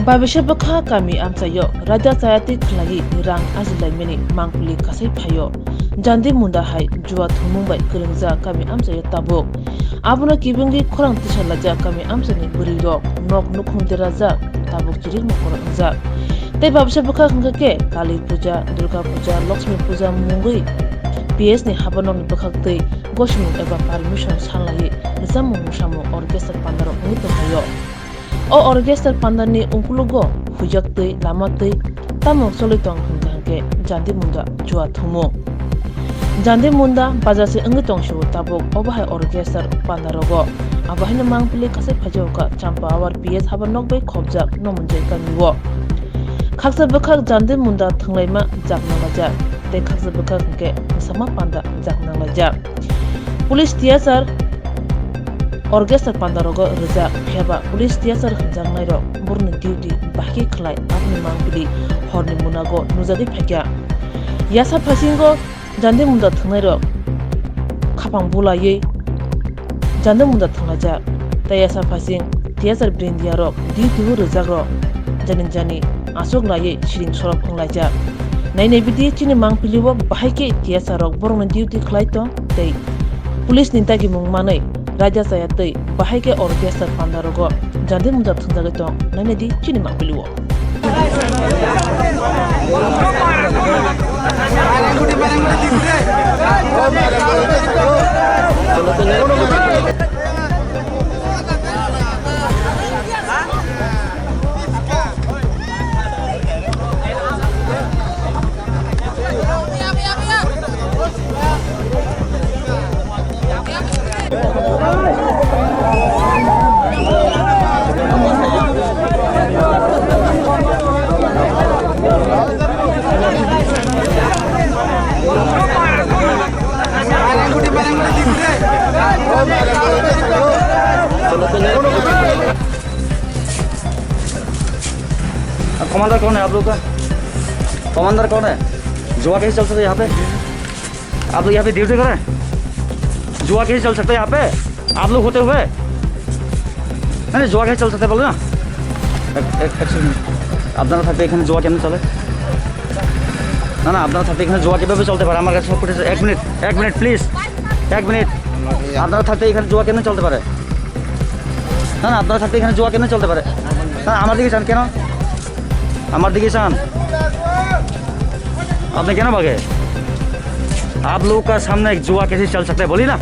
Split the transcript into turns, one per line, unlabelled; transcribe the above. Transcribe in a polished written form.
Babisha Baka Kami Amsayo, Raja Sayati Klagi, Rang Azilamini, Mangpuli Kasai Payo, Jandi Munda Hai, Jua Mumbai, Kuringza, Kami Amsayo Tabok, Abuna Kibungi Kurang Tishalaja, Kami Amsani, Burido, Nok Nukum Deraza, Tabok Jirik Mukuranza. Te Babisha Baka Kangake, Kali Puja, Durga Puja, Lakshmi Puja Mungui, PS ni Habanon Bakakte, Goshimu Eva Permission Sanlai, Zamu Mushamu, Orchestra Pandaro, Mutuhayo. O orchestra pandani ungkulugo hujaktei lamatei tamok solitong hungkangke jandi munda jua thumo jandi munda bajase angitong shu tabok obahai orchestra pandarogo abahina mangpili kasai phajoka champa awar PS haba nokbai khobjak nomunjai kamiwo khaksa bakhak jandi munda thanglaima jaknalaja te khaksa bakhak ke sama panda jaknalaja police theater orchestra pandarogo reja pheba police theater hanjang nairo burni duty baki khlai apni mangpili horni munago nuzadi phekya yasa phasingo jande munda thnairo khapang bulaye jande munda thnaja tayasa phasing theater brindiaro duty rejagro janin jani asok laye shiring sorok phanglaja naine bidi chini mangpili bo bahike theater rok borni duty khlai to tei police ninta gi mungmanai Raja Sayati, Bahike Orchestra Pandarogo, Jandi Munda Thunjagato, Nanedi, Chini Mangpiliwo.
Commander कौन है आप लोग का? Commander कौन है? जुआ कैसे चल सकता है यहाँ पे? आप लोग यहाँ पे ड्यूटी कर रहे हैं? जुआ कैसे चल सकता है यहाँ पे? आप लोग होते हुए नहीं जुआ कैसे चल सकता है बोलो ना? আপনারা থাকতে এখানে জুয়া কেমন চলে? না না আপনারা থাকতে এখানে জুয়া কিভাবে চলতে পারে? আমার কাছে সব ফুটেজ এক মিনিট প্লিজ, এক মিনিট। আপনারা থাকতে এখানে জুয়া কেন চলতে পারে? না না আপনারা থাকতে এখানে জুয়া কেন চলতে পারে? না আমার দিকে চান কেন? আমার दिखे चान आपने क्या ना भागे? आप लोग का सामने एक जुआ कैसे चल सकता है बोली ना?